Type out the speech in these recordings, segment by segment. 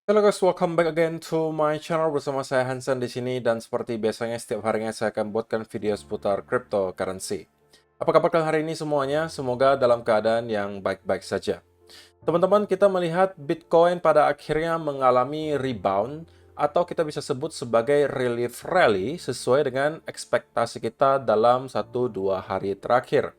Halo guys, welcome back again to my channel bersama saya Hansen di sini dan seperti biasanya setiap harinya saya akan buatkan video seputar cryptocurrency. Apa kabar kalian hari ini semuanya? Semoga dalam keadaan yang baik-baik saja. Teman-teman, kita melihat Bitcoin pada akhirnya mengalami rebound atau kita bisa sebut sebagai relief rally sesuai dengan ekspektasi kita dalam 1-2 hari terakhir.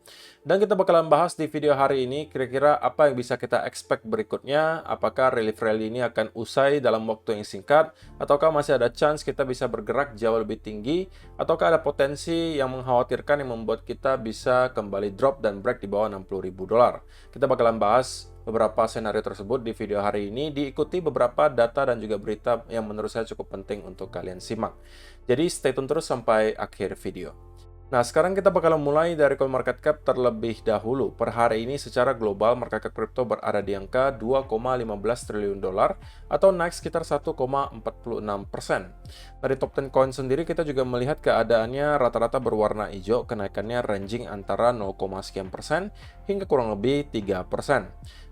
Dan kita bakalan bahas di video hari ini kira-kira apa yang bisa kita expect berikutnya, apakah relief rally ini akan usai dalam waktu yang singkat, ataukah masih ada chance kita bisa bergerak jauh lebih tinggi, ataukah ada potensi yang mengkhawatirkan yang membuat kita bisa kembali drop dan break di bawah $60.000. Kita bakalan bahas beberapa senario tersebut di video hari ini, diikuti beberapa data dan juga berita yang menurut saya cukup penting untuk kalian simak. Jadi stay tune terus sampai akhir video. Nah, sekarang kita bakal mulai dari CoinMarketCap terlebih dahulu. Per hari ini secara global market cap kripto berada di angka 2,15 triliun dolar atau naik sekitar 1,46%. Dari top 10 coin sendiri kita juga melihat keadaannya rata-rata berwarna hijau, kenaikannya ranging antara 0, sekian persen hingga kurang lebih 3%.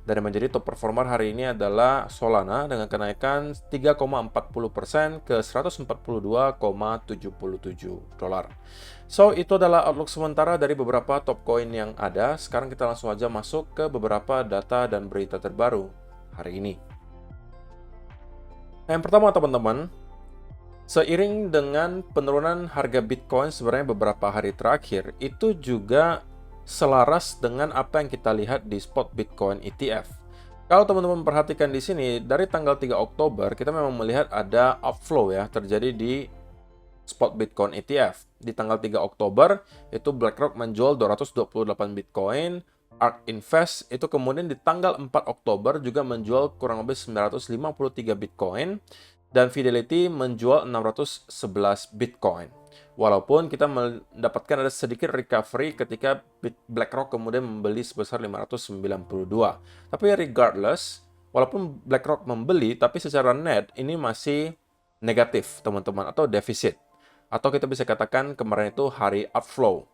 Dan yang menjadi top performer hari ini adalah Solana dengan kenaikan 3,40% ke 142,77 dolar. So, itu adalah outlook sementara dari beberapa top coin yang ada. Sekarang kita langsung aja masuk ke beberapa data dan berita terbaru hari ini. Yang pertama teman-teman, seiring dengan penurunan harga Bitcoin sebenarnya beberapa hari terakhir, itu juga selaras dengan apa yang kita lihat di spot Bitcoin ETF. Kalau teman-teman perhatikan di sini, dari tanggal 3 Oktober, kita memang melihat ada outflow ya, terjadi di spot Bitcoin ETF. Di tanggal 3 Oktober, itu BlackRock menjual 228 Bitcoin, ARK Invest itu kemudian di tanggal 4 Oktober juga menjual kurang lebih 953 Bitcoin, dan Fidelity menjual 611 Bitcoin. Walaupun kita mendapatkan ada sedikit recovery ketika BlackRock kemudian membeli sebesar 592. Tapi regardless, walaupun BlackRock membeli, tapi secara net ini masih negatif, teman-teman, atau defisit. Atau kita bisa katakan kemarin itu hari outflow.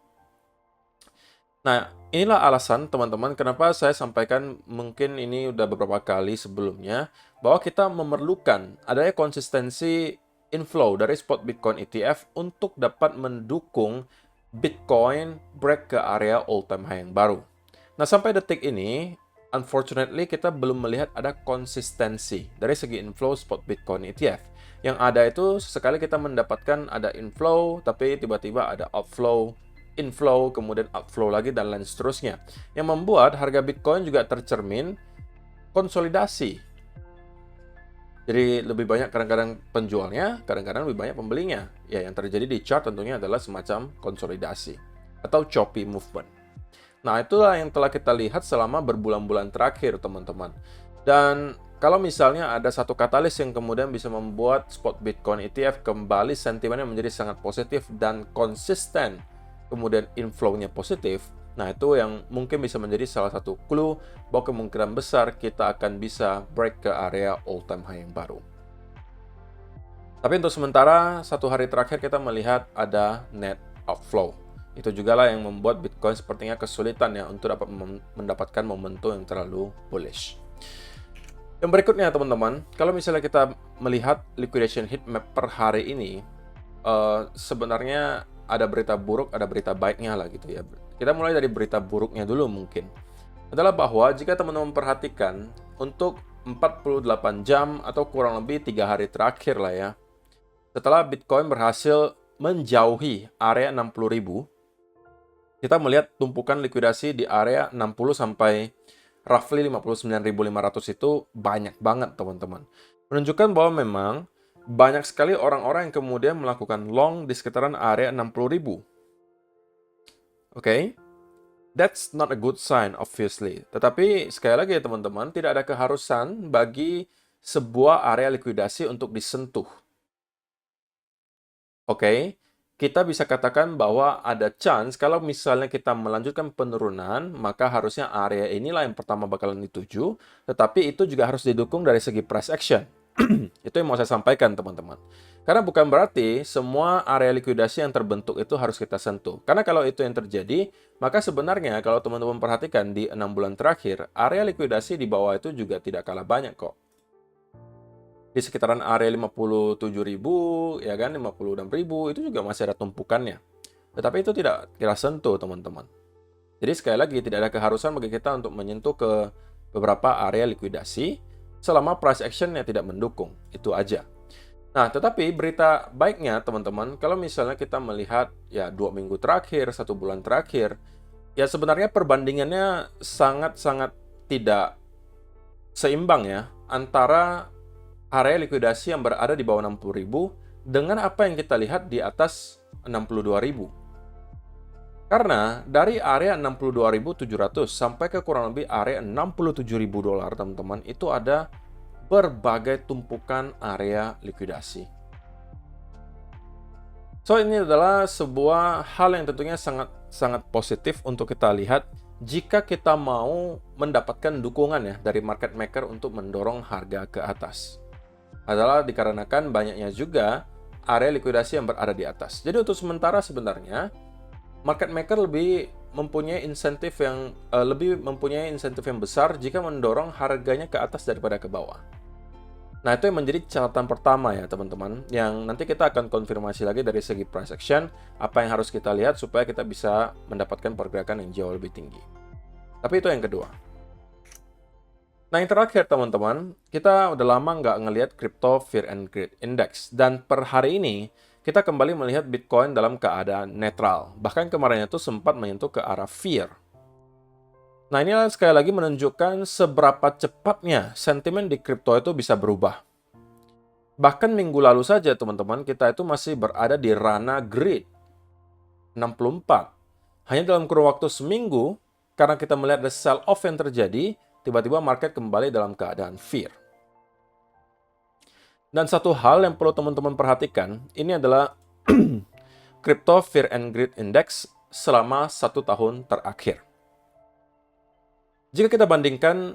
Nah, inilah alasan teman-teman kenapa saya sampaikan mungkin ini udah beberapa kali sebelumnya, bahwa kita memerlukan adanya konsistensi inflow dari spot Bitcoin ETF untuk dapat mendukung Bitcoin break ke area all-time high yang baru. Nah, sampai detik ini, unfortunately kita belum melihat ada konsistensi dari segi inflow spot Bitcoin ETF. Yang ada itu sesekali kita mendapatkan ada inflow, tapi tiba-tiba ada outflow, inflow, kemudian outflow lagi, dan lain seterusnya. Yang membuat harga Bitcoin juga tercermin konsolidasi. Jadi lebih banyak kadang-kadang penjualnya, kadang-kadang lebih banyak pembelinya. Ya, yang terjadi di chart tentunya adalah semacam konsolidasi atau choppy movement. Nah, itulah yang telah kita lihat selama berbulan-bulan terakhir, teman-teman. Dan kalau misalnya ada satu katalis yang kemudian bisa membuat spot Bitcoin ETF kembali sentimennya menjadi sangat positif dan konsisten, kemudian inflow-nya positif, nah itu yang mungkin bisa menjadi salah satu clue bahwa kemungkinan besar kita akan bisa break ke area all-time high yang baru. Tapi untuk sementara, satu hari terakhir kita melihat ada net outflow. Itu juga lah yang membuat Bitcoin sepertinya kesulitan ya untuk dapat mendapatkan momentum yang terlalu bullish. Yang berikutnya teman-teman, kalau misalnya kita melihat liquidation heat map per hari ini, sebenarnya ada berita buruk, ada berita baiknya lah gitu ya. Kita mulai dari berita buruknya dulu mungkin. Adalah bahwa jika teman-teman perhatikan, untuk 48 jam atau kurang lebih 3 hari terakhir lah ya, setelah Bitcoin berhasil menjauhi area 60.000, kita melihat tumpukan likuidasi di area 60 sampai roughly 59.500 itu banyak banget teman-teman. Menunjukkan bahwa memang banyak sekali orang-orang yang kemudian melakukan long di sekitaran area 60.000. Oke? That's not a good sign, obviously. Tetapi, sekali lagi ya teman-teman, tidak ada keharusan bagi sebuah area likuidasi untuk disentuh. Oke? Kita bisa katakan bahwa ada chance kalau misalnya kita melanjutkan penurunan, maka harusnya area inilah yang pertama bakalan dituju, tetapi itu juga harus didukung dari segi price action. Itu yang mau saya sampaikan, teman-teman. Karena bukan berarti semua area likuidasi yang terbentuk itu harus kita sentuh. Karena kalau itu yang terjadi, maka sebenarnya kalau teman-teman perhatikan di 6 bulan terakhir, area likuidasi di bawah itu juga tidak kalah banyak kok. Di sekitaran area 57.000, ya kan, 56.000, itu juga masih ada tumpukannya. Tetapi itu tidak kita sentuh, teman-teman. Jadi sekali lagi, tidak ada keharusan bagi kita untuk menyentuh ke beberapa area likuidasi selama price action-nya tidak mendukung. Itu aja. Nah, tetapi berita baiknya, teman-teman, kalau misalnya kita melihat ya 2 minggu terakhir, 1 bulan terakhir, ya sebenarnya perbandingannya sangat-sangat tidak seimbang ya antara area likuidasi yang berada di bawah 60.000 dengan apa yang kita lihat di atas 62.000. Karena dari area 62.700 sampai ke kurang lebih area 67.000 dolar, teman-teman, itu ada berbagai tumpukan area likuidasi. So, ini adalah sebuah hal yang tentunya sangat positif untuk kita lihat jika kita mau mendapatkan dukungan ya dari market maker untuk mendorong harga ke atas. Adalah dikarenakan banyaknya juga area likuidasi yang berada di atas. Jadi untuk sementara sebenarnya market maker lebih mempunyai insentif yang besar jika mendorong harganya ke atas daripada ke bawah. Nah, itu yang menjadi catatan pertama ya, teman-teman, yang nanti kita akan konfirmasi lagi dari segi price action, apa yang harus kita lihat supaya kita bisa mendapatkan pergerakan yang jauh lebih tinggi. Tapi itu yang kedua. Nah, yang terakhir, teman-teman, kita udah lama nggak ngelihat Crypto Fear and Greed Index. Dan per hari ini, kita kembali melihat Bitcoin dalam keadaan netral. Bahkan kemarin itu sempat menyentuh ke arah fear. Nah, ini sekali lagi menunjukkan seberapa cepatnya sentimen di kripto itu bisa berubah. Bahkan minggu lalu saja, teman-teman, kita itu masih berada di ranah greed 64. Hanya dalam kurun waktu seminggu, karena kita melihat the sell-off yang terjadi, tiba-tiba market kembali dalam keadaan fear. Dan satu hal yang perlu teman-teman perhatikan, ini adalah Crypto Fear and Greed Index selama 1 tahun terakhir. Jika kita bandingkan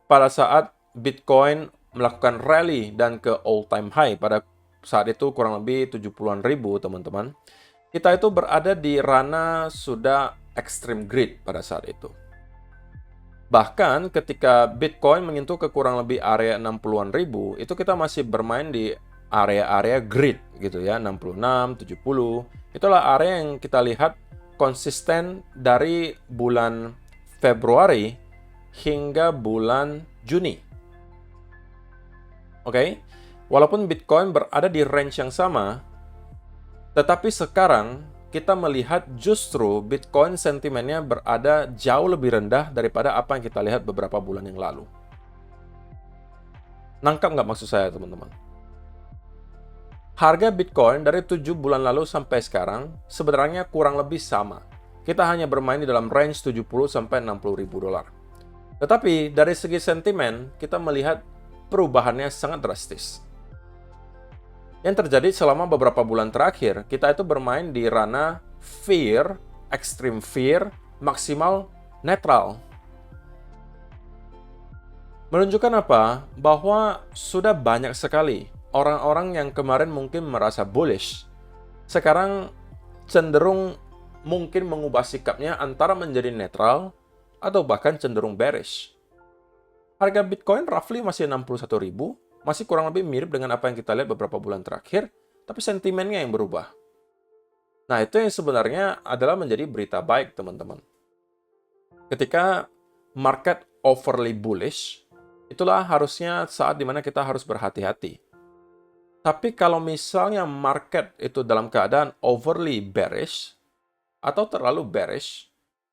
pada saat Bitcoin melakukan rally dan ke all-time high pada saat itu kurang lebih 70-an ribu, teman-teman, kita itu berada di ranah sudah extreme greed pada saat itu. Bahkan ketika Bitcoin menyentuh ke kurang lebih area 60-an ribu, itu kita masih bermain di area-area greed gitu ya, 66, 70. Itulah area yang kita lihat konsisten dari bulan Februari hingga bulan Juni. Oke, walaupun Bitcoin berada di range yang sama, tetapi sekarang kita melihat justru Bitcoin sentimennya berada jauh lebih rendah daripada apa yang kita lihat beberapa bulan yang lalu. Nangkap nggak maksud saya, teman-teman? Harga Bitcoin dari 7 bulan lalu sampai sekarang sebenarnya kurang lebih sama. Kita hanya bermain di dalam range 70 sampai 60 ribu dolar. Tetapi dari segi sentimen, kita melihat perubahannya sangat drastis. Yang terjadi selama beberapa bulan terakhir, kita itu bermain di ranah fear, extreme fear, maksimal netral. Menunjukkan apa? Bahwa sudah banyak sekali orang-orang yang kemarin mungkin merasa bullish, sekarang cenderung mungkin mengubah sikapnya antara menjadi netral atau bahkan cenderung bearish. Harga Bitcoin roughly masih 61.000, masih kurang lebih mirip dengan apa yang kita lihat beberapa bulan terakhir, tapi sentimennya yang berubah. Nah, itu yang sebenarnya adalah menjadi berita baik, teman-teman. Ketika market overly bullish, itulah harusnya saat dimana kita harus berhati-hati. Tapi kalau misalnya market itu dalam keadaan overly bearish atau terlalu bearish,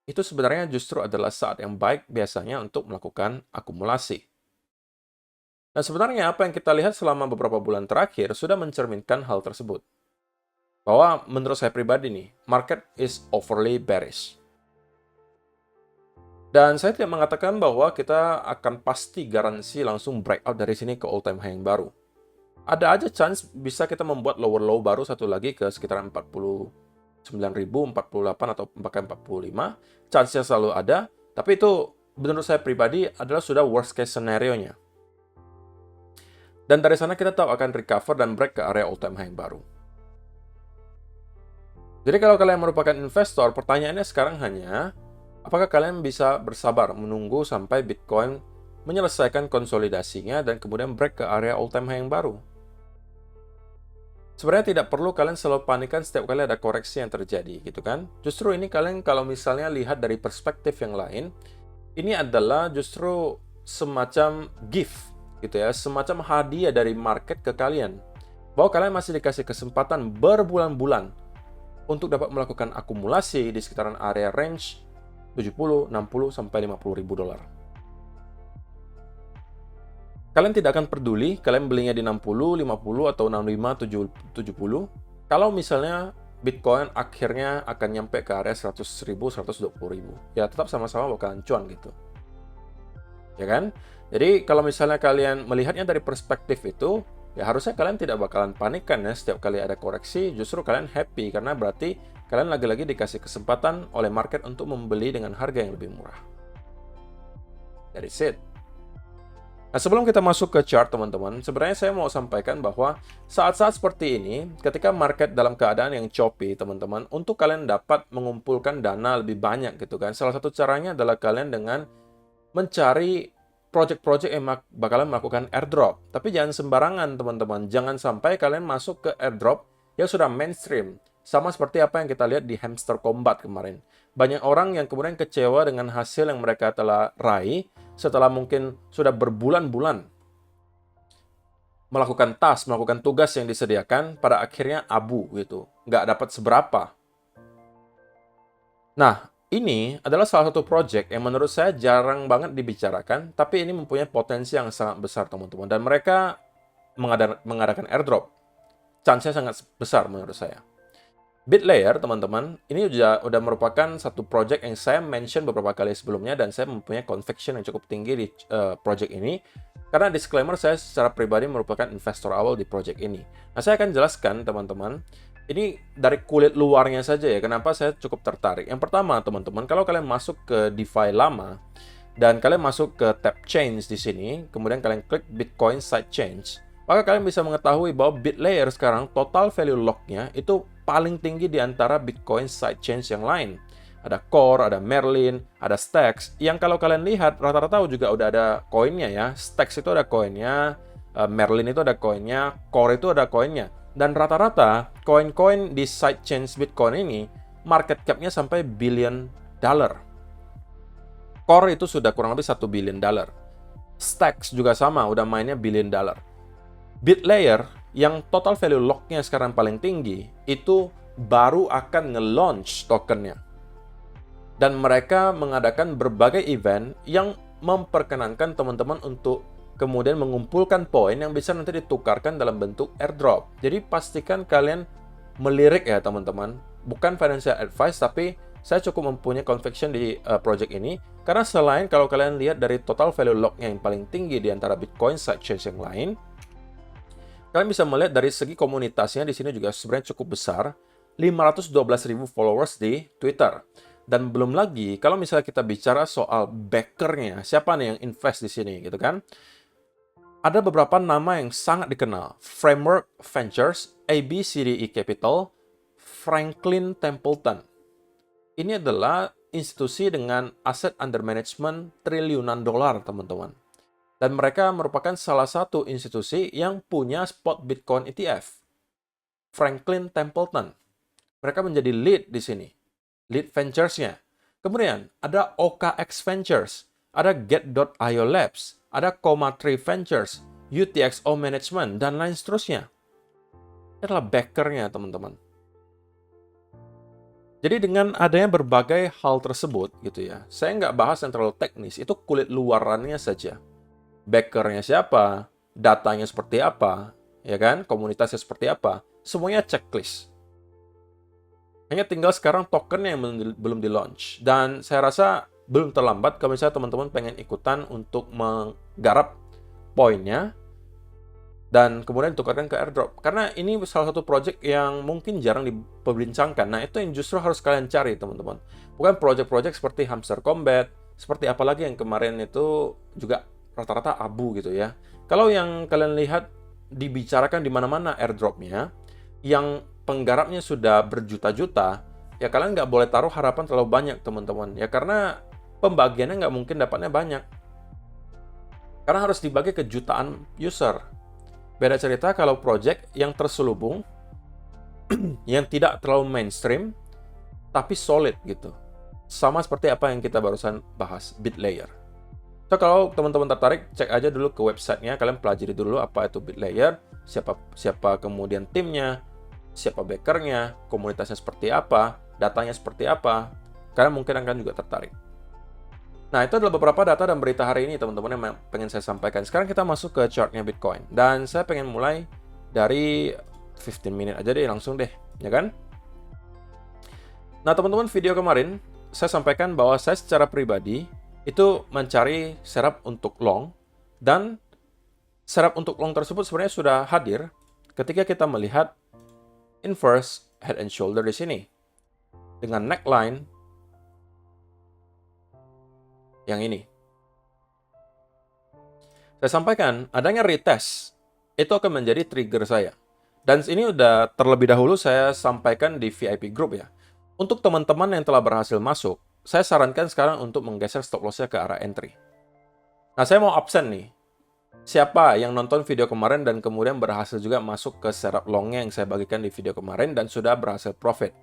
itu sebenarnya justru adalah saat yang baik biasanya untuk melakukan akumulasi. Dan sebenarnya apa yang kita lihat selama beberapa bulan terakhir sudah mencerminkan hal tersebut. Bahwa menurut saya pribadi nih, market is overly bearish. Dan saya tidak mengatakan bahwa kita akan pasti garansi langsung breakout dari sini ke all-time high yang baru. Ada aja chance bisa kita membuat lower low baru satu lagi ke sekitar 49.000, 48 atau bahkan 45. Chance-nya selalu ada, tapi itu menurut saya pribadi adalah sudah worst case scenario-nya. Dan dari sana kita tahu akan recover dan break ke area all-time high yang baru. Jadi kalau kalian merupakan investor, pertanyaannya sekarang hanya, apakah kalian bisa bersabar menunggu sampai Bitcoin menyelesaikan konsolidasinya, dan kemudian break ke area all-time high yang baru. Sebenarnya tidak perlu kalian selalu panikan setiap kali ada koreksi yang terjadi, gitu kan? Justru ini kalian kalau misalnya lihat dari perspektif yang lain, ini adalah justru semacam gift, gitu ya, semacam hadiah dari market ke kalian. Bahwa kalian masih dikasih kesempatan berbulan-bulan untuk dapat melakukan akumulasi di sekitaran area range 70, 60, sampai 50 ribu dolar. Kalian tidak akan peduli kalian belinya di 60, 50, atau 65, 70. Kalau misalnya Bitcoin akhirnya akan nyampe ke area 100 ribu, 120 ribu. Ya tetap sama-sama bakalan cuan gitu. Ya kan? Jadi kalau misalnya kalian melihatnya dari perspektif itu, ya harusnya kalian tidak bakalan panikkan ya setiap kali ada koreksi, justru kalian happy karena berarti kalian lagi-lagi dikasih kesempatan oleh market untuk membeli dengan harga yang lebih murah. That's it. Nah, sebelum kita masuk ke chart, teman-teman, sebenarnya saya mau sampaikan bahwa saat-saat seperti ini, ketika market dalam keadaan yang choppy, teman-teman, untuk kalian dapat mengumpulkan dana lebih banyak gitu kan. Salah satu caranya adalah kalian dengan mencari project-project yang bakalan melakukan airdrop. Tapi jangan sembarangan, teman-teman. Jangan sampai kalian masuk ke airdrop yang sudah mainstream. Sama seperti apa yang kita lihat di Hamster Combat kemarin. Banyak orang yang kemudian kecewa dengan hasil yang mereka telah raih setelah mungkin sudah berbulan-bulan melakukan melakukan tugas yang disediakan, pada akhirnya abu gitu. Nggak dapat seberapa. Nah, ini adalah salah satu project yang menurut saya jarang banget dibicarakan, tapi ini mempunyai potensi yang sangat besar, teman-teman. Dan mereka mengadakan airdrop. Chance-nya sangat besar menurut saya. BitLayer, teman-teman, ini udah merupakan satu project yang saya mention beberapa kali sebelumnya, dan saya mempunyai conviction yang cukup tinggi di project ini. Karena disclaimer, saya secara pribadi merupakan investor awal di project ini. Nah, saya akan jelaskan, teman-teman, ini dari kulit luarnya saja ya, kenapa saya cukup tertarik. Yang pertama, teman-teman, kalau kalian masuk ke DeFi lama, dan kalian masuk ke tab Change di sini, kemudian kalian klik Bitcoin Side Change, maka kalian bisa mengetahui bahwa BitLayer sekarang total value lock-nya itu paling tinggi di antara Bitcoin Sidechain yang lain. Ada Core, ada Merlin, ada Stacks, yang kalau kalian lihat rata-rata juga udah ada koinnya ya. Stacks itu ada koinnya, Merlin itu ada koinnya, Core itu ada koinnya. Dan rata-rata koin-koin di sidechain Bitcoin ini market cap-nya sampai billion dollar. Core itu sudah kurang lebih 1 billion dollar. Stacks juga sama, udah mainnya billion dollar. BitLayer yang total value lock-nya sekarang paling tinggi, itu baru akan nge-launch tokennya. Dan mereka mengadakan berbagai event yang memperkenankan teman-teman untuk kemudian mengumpulkan poin yang bisa nanti ditukarkan dalam bentuk airdrop. Jadi pastikan kalian melirik ya teman-teman. Bukan financial advice, tapi saya cukup mempunyai conviction di project ini. Karena selain kalau kalian lihat dari total value lock-nya yang paling tinggi di antara Bitcoin sidechain yang lain, kalian bisa melihat dari segi komunitasnya di sini juga sebenarnya cukup besar, 512.000 followers di Twitter. Dan belum lagi kalau misalnya kita bicara soal backernya, siapa nih yang invest di sini gitu kan? Ada beberapa nama yang sangat dikenal, Framework Ventures, ABCDE Capital, Franklin Templeton. Ini adalah institusi dengan aset under management triliunan dolar, teman-teman. Dan mereka merupakan salah satu institusi yang punya spot Bitcoin ETF. Franklin Templeton. Mereka menjadi lead di sini. Lead Ventures-nya. Kemudian ada OKX Ventures, ada Get.io Labs, ada Coma3 Ventures, UTXO Management, dan lain seterusnya. Ini adalah backernya, teman-teman. Jadi dengan adanya berbagai hal tersebut, gitu ya, saya nggak bahas yang terlalu teknis, itu kulit luarannya saja. Backernya siapa, datanya seperti apa, ya kan, komunitasnya seperti apa, semuanya checklist. Hanya tinggal sekarang tokennya yang belum di-launch. Dan saya rasa belum terlambat kalau misalnya teman-teman pengen ikutan untuk menggarap poinnya dan kemudian ditukarkan ke airdrop. Karena ini salah satu project yang mungkin jarang diperbincangkan. Nah, itu yang justru harus kalian cari, teman-teman. Bukan project-project seperti Hamster Combat, seperti apalagi yang kemarin itu juga rata-rata abu gitu ya. Kalau yang kalian lihat dibicarakan di mana-mana airdrop-nya, yang penggarapnya sudah berjuta-juta, ya kalian nggak boleh taruh harapan terlalu banyak, teman-teman. Ya karena pembagiannya nggak mungkin dapatnya banyak. Karena harus dibagi ke jutaan user. Beda cerita kalau project yang terselubung, yang tidak terlalu mainstream, tapi solid gitu. Sama seperti apa yang kita barusan bahas, BitLayer. So, kalau teman-teman tertarik, cek aja dulu ke websitenya, kalian pelajari dulu apa itu BitLayer, siapa kemudian timnya, siapa backernya, komunitasnya seperti apa, datanya seperti apa. Kalian mungkin akan juga tertarik. Nah, itu adalah beberapa data dan berita hari ini, teman-teman, yang pengen saya sampaikan. Sekarang kita masuk ke chartnya Bitcoin. Dan saya pengen mulai dari 15 minute aja deh, langsung deh, ya kan? Nah, teman-teman, video kemarin, saya sampaikan bahwa saya secara pribadi, itu mencari setup untuk long, dan setup untuk long tersebut sebenarnya sudah hadir ketika kita melihat inverse head and shoulder di sini. Dengan neckline yang ini. Saya sampaikan, adanya retest, itu akan menjadi trigger saya. Dan ini udah terlebih dahulu saya sampaikan di VIP group ya. Untuk teman-teman yang telah berhasil masuk, saya sarankan sekarang untuk menggeser stop loss-nya ke arah entry. Nah, saya mau absen nih. Siapa yang nonton video kemarin dan kemudian berhasil juga masuk ke setup long-nya yang saya bagikan di video kemarin dan sudah berhasil profit?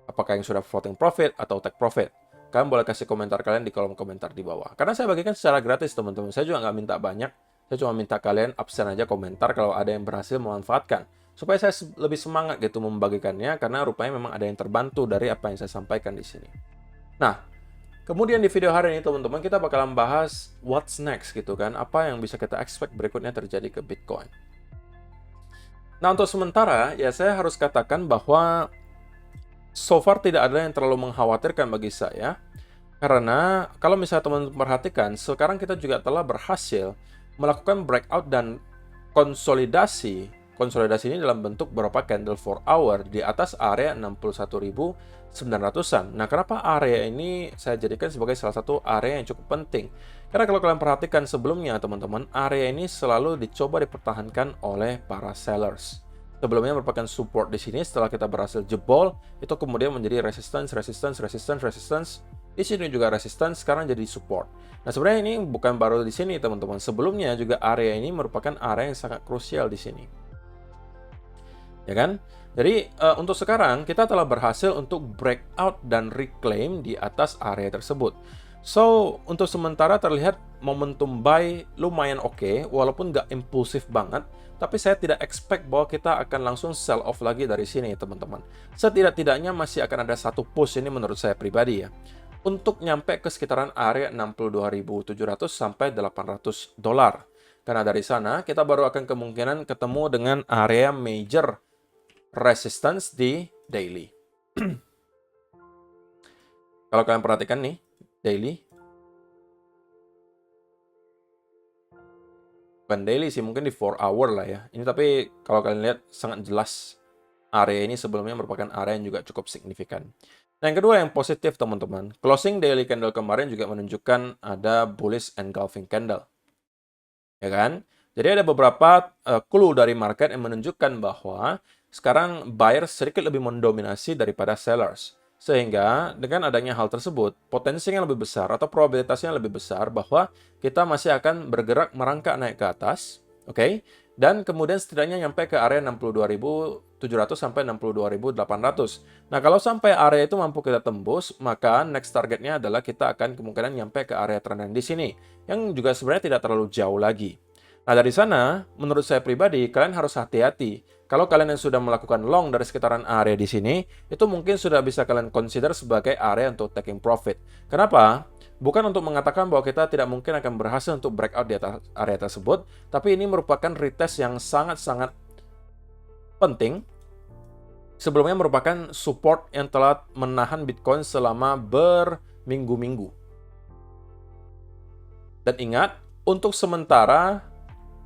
Apakah yang sudah floating profit atau take profit? Kalian boleh kasih komentar kalian di kolom komentar di bawah. Karena saya bagikan secara gratis, teman-teman. Saya juga nggak minta banyak. Saya cuma minta kalian absen aja komentar kalau ada yang berhasil memanfaatkan. Supaya saya lebih semangat gitu membagikannya, karena rupanya memang ada yang terbantu dari apa yang saya sampaikan di sini. Nah, kemudian di video hari ini, teman-teman, kita bakalan bahas what's next gitu kan. Apa yang bisa kita expect berikutnya terjadi ke Bitcoin. Nah, untuk sementara, ya saya harus katakan bahwa so far tidak ada yang terlalu mengkhawatirkan bagi saya. Karena kalau misalnya teman-teman perhatikan, sekarang kita juga telah berhasil melakukan breakout dan konsolidasi. Konsolidasi ini dalam bentuk beberapa candle 4 hour di atas area 61.900-an. Nah, kenapa area ini saya jadikan sebagai salah satu area yang cukup penting? Karena kalau kalian perhatikan sebelumnya, teman-teman, area ini selalu dicoba dipertahankan oleh para sellers. Sebelumnya merupakan support di sini, setelah kita berhasil jebol, itu kemudian menjadi resistance. Di sini juga resistance, sekarang jadi support. Nah, sebenarnya ini bukan baru di sini, teman-teman. Sebelumnya juga area ini merupakan area yang sangat krusial di sini. Ya kan? Jadi, untuk sekarang kita telah berhasil untuk breakout dan reclaim di atas area tersebut. So, untuk sementara terlihat momentum buy lumayan oke, walaupun nggak impulsif banget, tapi saya tidak expect bahwa kita akan langsung sell off lagi dari sini, teman-teman. Setidak-tidaknya masih akan ada satu push ini menurut saya pribadi ya. Untuk nyampe ke sekitaran area 62.700 sampai $800. Karena dari sana kita baru akan kemungkinan ketemu dengan area major resistance di daily. Kalau kalian perhatikan nih, daily. Bukan daily sih, mungkin di 4 hour lah ya. Ini tapi kalau kalian lihat sangat jelas area ini sebelumnya merupakan area yang juga cukup signifikan. Nah, yang kedua yang positif, teman-teman. Closing daily candle kemarin juga menunjukkan ada bullish engulfing candle. Ya kan? Jadi ada beberapa clue dari market yang menunjukkan bahwa sekarang buyers sedikit lebih mendominasi daripada sellers. Sehingga dengan adanya hal tersebut, potensinya lebih besar atau probabilitasnya lebih besar bahwa kita masih akan bergerak merangkak naik ke atas, oke? Dan kemudian setidaknya nyampe ke area 62.700 sampai 62.800. Nah, kalau sampai area itu mampu kita tembus, maka next targetnya adalah kita akan kemungkinan nyampe ke area trend di sini, yang juga sebenarnya tidak terlalu jauh lagi. Nah, dari sana, menurut saya pribadi, kalian harus hati-hati. Kalau kalian yang sudah melakukan long dari sekitaran area di sini, itu mungkin sudah bisa kalian consider sebagai area untuk taking profit. Kenapa? Bukan untuk mengatakan bahwa kita tidak mungkin akan berhasil untuk breakout di atas area tersebut, tapi ini merupakan retest yang sangat-sangat penting. Sebelumnya merupakan support yang telah menahan Bitcoin selama berminggu-minggu. Dan ingat, untuk sementara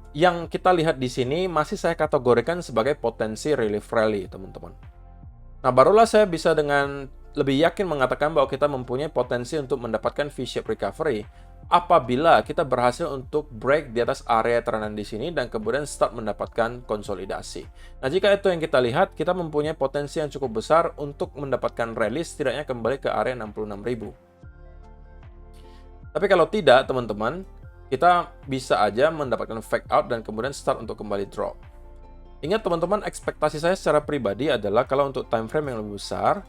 yang kita lihat di sini masih saya kategorikan sebagai potensi relief rally, teman-teman. Nah, barulah saya bisa dengan lebih yakin mengatakan bahwa kita mempunyai potensi untuk mendapatkan V-shape recovery apabila kita berhasil untuk break di atas area terendah di sini dan kemudian start mendapatkan konsolidasi. Nah, jika itu yang kita lihat, kita mempunyai potensi yang cukup besar untuk mendapatkan rally setidaknya kembali ke area 66.000. Tapi kalau tidak, teman-teman, kita bisa aja mendapatkan fake out dan kemudian start untuk kembali drop. Ingat teman-teman, ekspektasi saya secara pribadi adalah kalau untuk time frame yang lebih besar,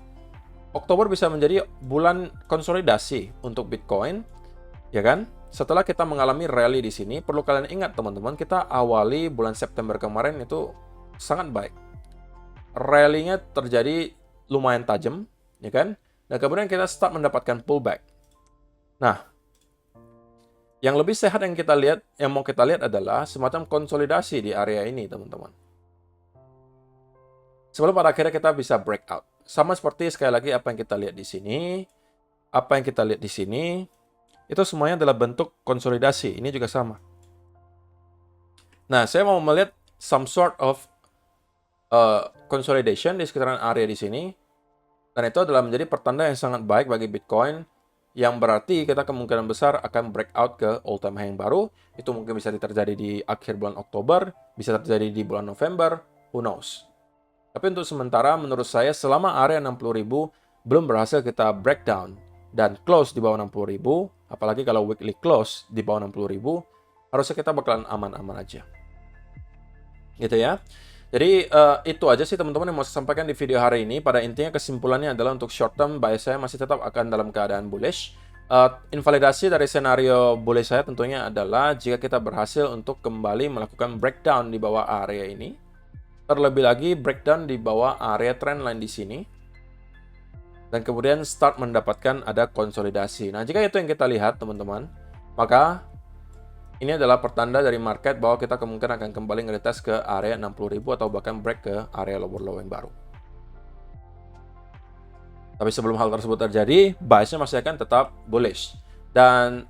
Oktober bisa menjadi bulan konsolidasi untuk Bitcoin, ya kan? Setelah kita mengalami rally di sini, perlu kalian ingat teman-teman, kita awali bulan September kemarin itu sangat baik. Rally-nya terjadi lumayan tajam, ya kan? Dan kemudian kita start mendapatkan pullback. Nah, yang lebih sehat yang kita lihat, yang mau kita lihat adalah semacam konsolidasi di area ini, teman-teman. Sebelum pada akhirnya kita bisa breakout. Sama seperti sekali lagi apa yang kita lihat di sini, apa yang kita lihat di sini, itu semuanya adalah bentuk konsolidasi. Ini juga sama. Nah, saya mau melihat some sort of consolidation di sekitaran area di sini. Dan itu adalah menjadi pertanda yang sangat baik bagi Bitcoin, yang berarti kita kemungkinan besar akan breakout ke all-time high yang baru. Itu mungkin bisa terjadi di akhir bulan Oktober, bisa terjadi di bulan November, who knows. Tapi untuk sementara, menurut saya, selama area 60.000 belum berhasil kita breakdown dan close di bawah 60.000, apalagi kalau weekly close di bawah 60.000, harusnya kita bakalan aman-aman aja. Gitu ya. Jadi itu aja sih teman-teman yang mau saya sampaikan di video hari ini. Pada intinya kesimpulannya adalah untuk short term bias saya masih tetap akan dalam keadaan bullish. Invalidasi dari senario bullish saya tentunya adalah jika kita berhasil untuk kembali melakukan breakdown di bawah area ini. Terlebih lagi breakdown di bawah area trendline di sini. Dan kemudian start mendapatkan ada konsolidasi. Nah, jika itu yang kita lihat teman-teman, maka ini adalah pertanda dari market bahwa kita kemungkinan akan kembali nge-retest ke area 60.000 atau bahkan break ke area lower low yang baru. Tapi sebelum hal tersebut terjadi, biasnya masih akan tetap bullish. Dan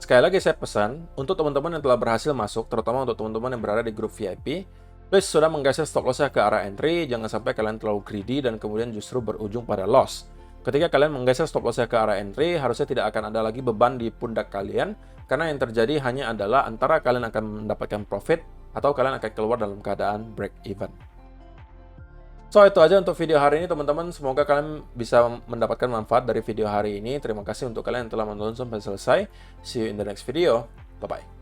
sekali lagi saya pesan, untuk teman-teman yang telah berhasil masuk, terutama untuk teman-teman yang berada di grup VIP, please sudah menggeser stop loss-nya ke arah entry, jangan sampai kalian terlalu greedy dan kemudian justru berujung pada loss. Ketika kalian menggeser stop loss-nya ke arah entry, harusnya tidak akan ada lagi beban di pundak kalian, karena yang terjadi hanya adalah antara kalian akan mendapatkan profit atau kalian akan keluar dalam keadaan break even. So, itu aja untuk video hari ini teman-teman. Semoga kalian bisa mendapatkan manfaat dari video hari ini. Terima kasih untuk kalian yang telah menonton sampai selesai. See you in the next video. Bye-bye.